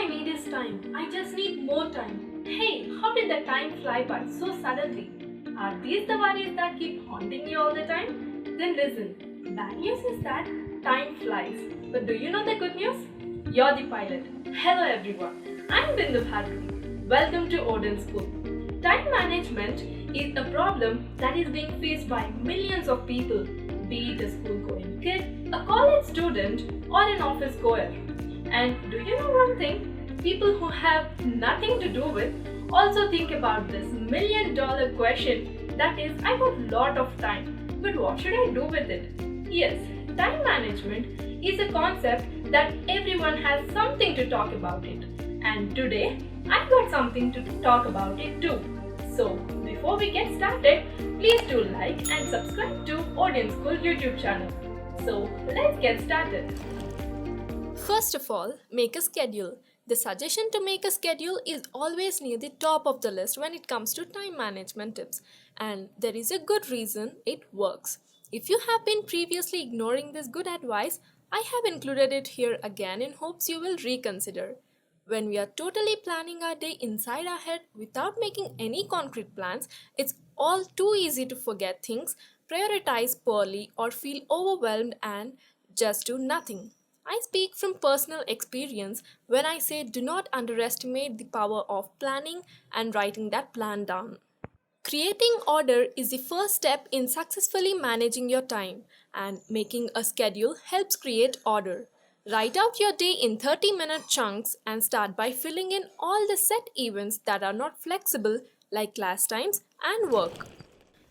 I need is time. I just need more time. Hey, how did the time fly by so suddenly? Are these the worries that keep haunting you all the time? Then listen. Bad news is that time flies. But do you know the good news? You're the pilot. Hello everyone. I'm Bindu Bhargavi. Welcome to Odin School. Time management is a problem that is being faced by millions of people, be it a school going kid, a college student, or an office goer. And do you know one thing? People who have nothing to do with also think about this $1,000,000 question, that is, I got lot of time, but what should I do with it? Yes, time management is a concept that everyone has something to talk about it. And today, I've got something to talk about it too. So, before we get started, please do like and subscribe to Audience School YouTube channel. So, let's get started. First of all, make a schedule. The suggestion to make a schedule is always near the top of the list when it comes to time management tips, and there is a good reason it works. If you have been previously ignoring this good advice, I have included it here again in hopes you will reconsider. When we are totally planning our day inside our head without making any concrete plans, it's all too easy to forget things, prioritize poorly, or feel overwhelmed and just do nothing. I speak from personal experience when I say do not underestimate the power of planning and writing that plan down. Creating order is the first step in successfully managing your time, and making a schedule helps create order. Write out your day in 30-minute chunks and start by filling in all the set events that are not flexible, like class times and work.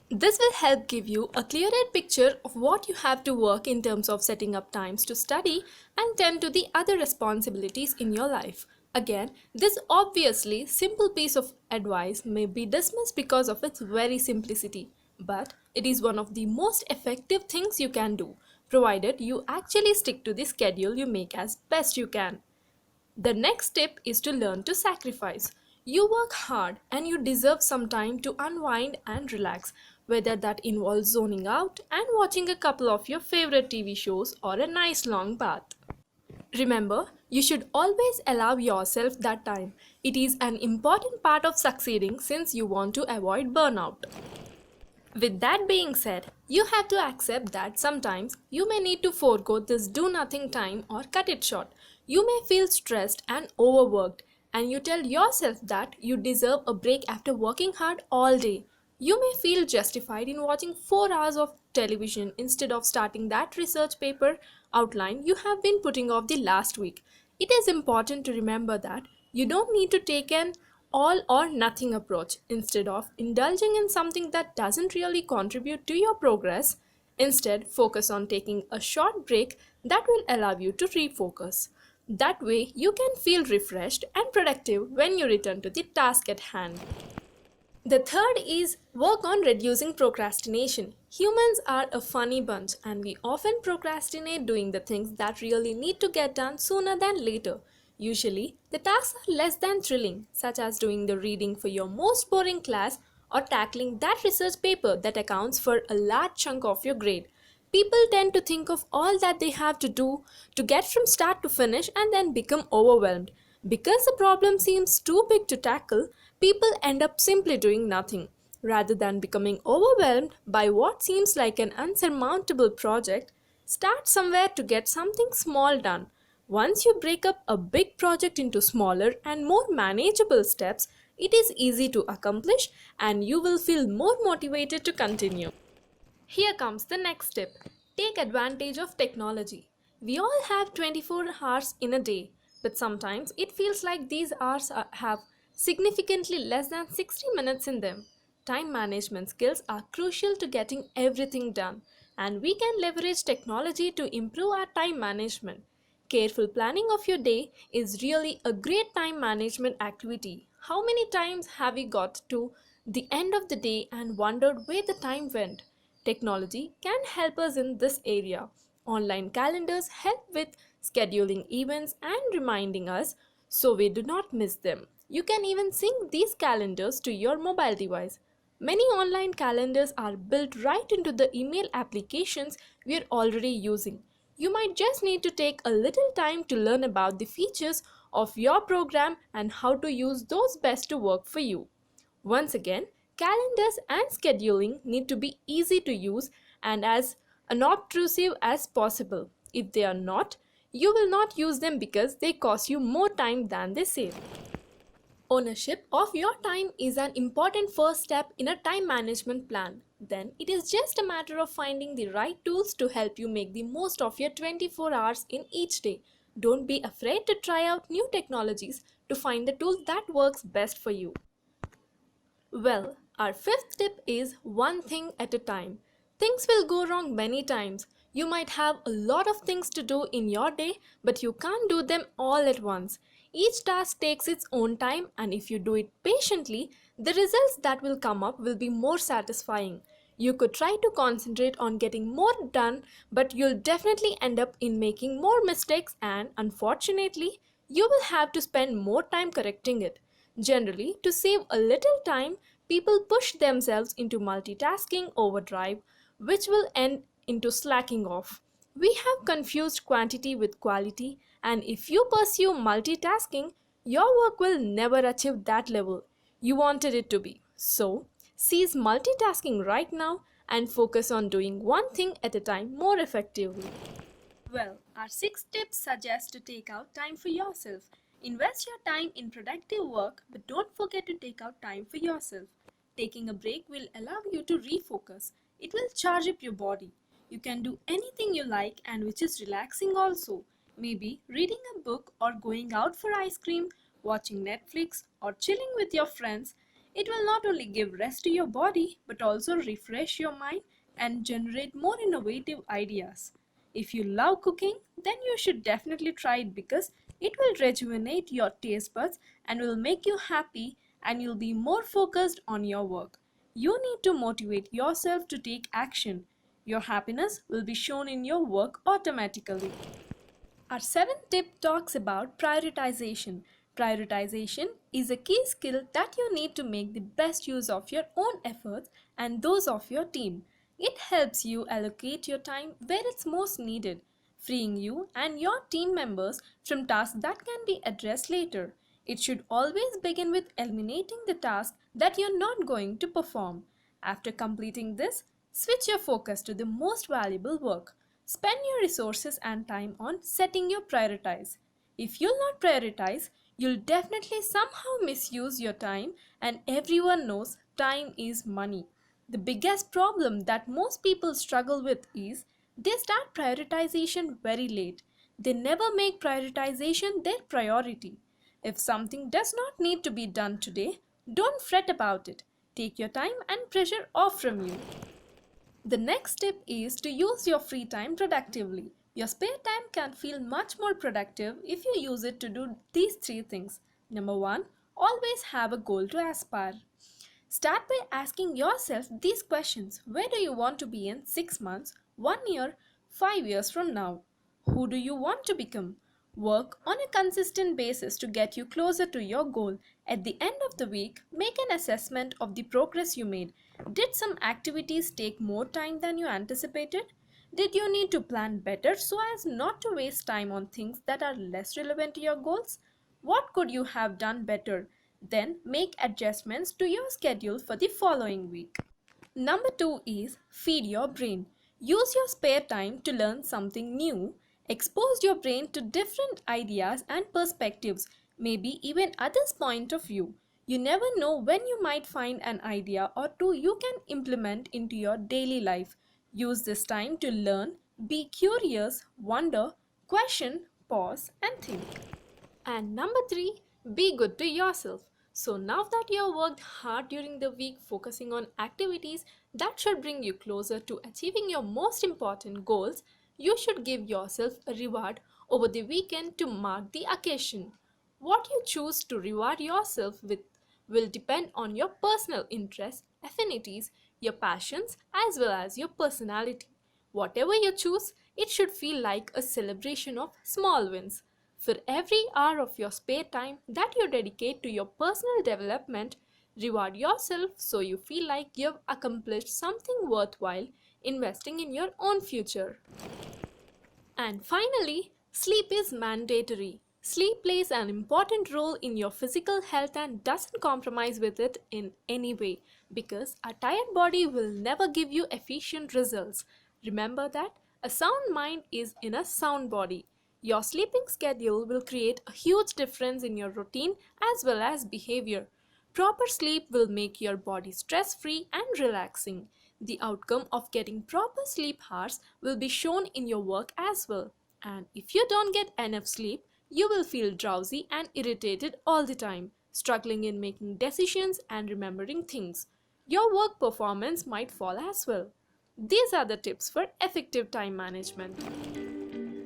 This will help give you a clearer picture of what you have to work in terms of setting up times to study and tend to the other responsibilities in your life. Again, this obviously simple piece of advice may be dismissed because of its very simplicity, but it is one of the most effective things you can do, provided you actually stick to the schedule you make as best you can. The next tip is to learn to sacrifice. You work hard and you deserve some time to unwind and relax, whether that involves zoning out and watching a couple of your favorite TV shows or a nice long bath. Remember, you should always allow yourself that time. It is an important part of succeeding since you want to avoid burnout. With that being said, you have to accept that sometimes you may need to forego this do nothing time or cut it short. You may feel stressed and overworked, and you tell yourself that you deserve a break after working hard all day. You may feel justified in watching 4 hours of television instead of starting that research paper outline you have been putting off the last week. It is important to remember that you don't need to take an all or nothing approach. Instead of indulging in something that doesn't really contribute to your progress, instead focus on taking a short break that will allow you to refocus. That way, you can feel refreshed and productive when you return to the task at hand. The third is work on reducing procrastination. Humans are a funny bunch, and we often procrastinate doing the things that really need to get done sooner than later. Usually, the tasks are less than thrilling, such as doing the reading for your most boring class or tackling that research paper that accounts for a large chunk of your grade. People tend to think of all that they have to do to get from start to finish and then become overwhelmed. Because the problem seems too big to tackle, people end up simply doing nothing. Rather than becoming overwhelmed by what seems like an unsurmountable project, start somewhere to get something small done. Once you break up a big project into smaller and more manageable steps, it is easy to accomplish and you will feel more motivated to continue. Here comes the next tip. Take advantage of technology. We all have 24 hours in a day, but sometimes it feels like these hours have significantly less than 60 minutes in them. Time management skills are crucial to getting everything done, and we can leverage technology to improve our time management. Careful planning of your day is really a great time management activity. How many times have we got to the end of the day and wondered where the time went? Technology can help us in this area. Online calendars help with scheduling events and reminding us so we do not miss them. You can even sync these calendars to your mobile device. Many online calendars are built right into the email applications we are already using. You might just need to take a little time to learn about the features of your program and how to use those best to work for you. Once again, calendars and scheduling need to be easy to use and as unobtrusive as possible. If they are not, you will not use them because they cost you more time than they save. Ownership of your time is an important first step in a time management plan. Then it is just a matter of finding the right tools to help you make the most of your 24 hours in each day. Don't be afraid to try out new technologies to find the tool that works best for you. Well, our fifth tip is one thing at a time. Things will go wrong many times. You might have a lot of things to do in your day, but you can't do them all at once. Each task takes its own time, and if you do it patiently, the results that will come up will be more satisfying. You could try to concentrate on getting more done, but you'll definitely end up in making more mistakes, and unfortunately, you will have to spend more time correcting it. Generally, to save a little time, people push themselves into multitasking overdrive, which will end into slacking off. We have confused quantity with quality, and if you pursue multitasking, your work will never achieve that level you wanted it to be. So, seize multitasking right now and focus on doing one thing at a time more effectively. Well, our sixth tip suggests to take out time for yourself. Invest your time in productive work, but don't forget to take out time for yourself. Taking a break will allow you to refocus. It will charge up your body. You can do anything you like and which is relaxing also. Maybe reading a book or going out for ice cream, watching Netflix or chilling with your friends. It will not only give rest to your body but also refresh your mind and generate more innovative ideas. If you love cooking, then you should definitely try it because it will rejuvenate your taste buds and will make you happy and you'll be more focused on your work. You need to motivate yourself to take action. Your happiness will be shown in your work automatically. Our seventh tip talks about prioritization. Prioritization is a key skill that you need to make the best use of your own efforts and those of your team. It helps you allocate your time where it's most needed, freeing you and your team members from tasks that can be addressed later. It should always begin with eliminating the task that you're not going to perform. After completing this, switch your focus to the most valuable work. Spend your resources and time on setting your priorities. If you'll not prioritize, you'll definitely somehow misuse your time, and everyone knows time is money. The biggest problem that most people struggle with is they start prioritization very late. They never make prioritization their priority. If something does not need to be done today, don't fret about it. Take your time and pressure off from you. The next tip is to use your free time productively. Your spare time can feel much more productive if you use it to do these three things. Number one, always have a goal to aspire. Start by asking yourself these questions. Where do you want to be in 6 months, 1 year, 5 years from now? Who do you want to become? Work on a consistent basis to get you closer to your goal. At the end of the week, make an assessment of the progress you made. Did some activities take more time than you anticipated? Did you need to plan better so as not to waste time on things that are less relevant to your goals? What could you have done better? Then make adjustments to your schedule for the following week. Number two is feed your brain. Use your spare time to learn something new. Expose your brain to different ideas and perspectives, maybe even others' point of view. You never know when you might find an idea or two you can implement into your daily life. Use this time to learn, be curious, wonder, question, pause, and think. And number three, be good to yourself. So now that you have worked hard during the week focusing on activities that should bring you closer to achieving your most important goals, you should give yourself a reward over the weekend to mark the occasion. What you choose to reward yourself with will depend on your personal interests, affinities, your passions, as well as your personality. Whatever you choose, it should feel like a celebration of small wins. For every hour of your spare time that you dedicate to your personal development, reward yourself so you feel like you've accomplished something worthwhile investing in your own future. And finally, sleep is mandatory. Sleep plays an important role in your physical health and doesn't compromise with it in any way because a tired body will never give you efficient results. Remember that a sound mind is in a sound body. Your sleeping schedule will create a huge difference in your routine as well as behavior. Proper sleep will make your body stress free and relaxing. The outcome of getting proper sleep hours will be shown in your work as well. And if you don't get enough sleep, you will feel drowsy and irritated all the time, struggling in making decisions and remembering things. Your work performance might fall as well. These are the tips for effective time management.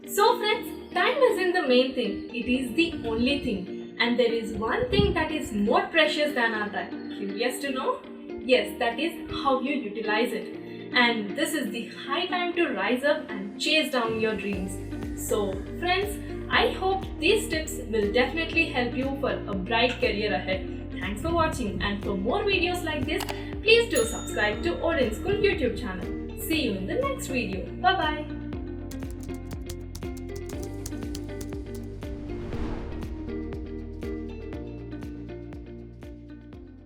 So, friends, time isn't the main thing, it is the only thing. And there is one thing that is more precious than our time. Curious to know? Yes, that is how you utilize it. And this is the high time to rise up and chase down your dreams. So, friends, I hope these tips will definitely help you for a bright career ahead. Thanks for watching, and for more videos like this, please do subscribe to Odin School YouTube channel. See you in the next video. Bye bye.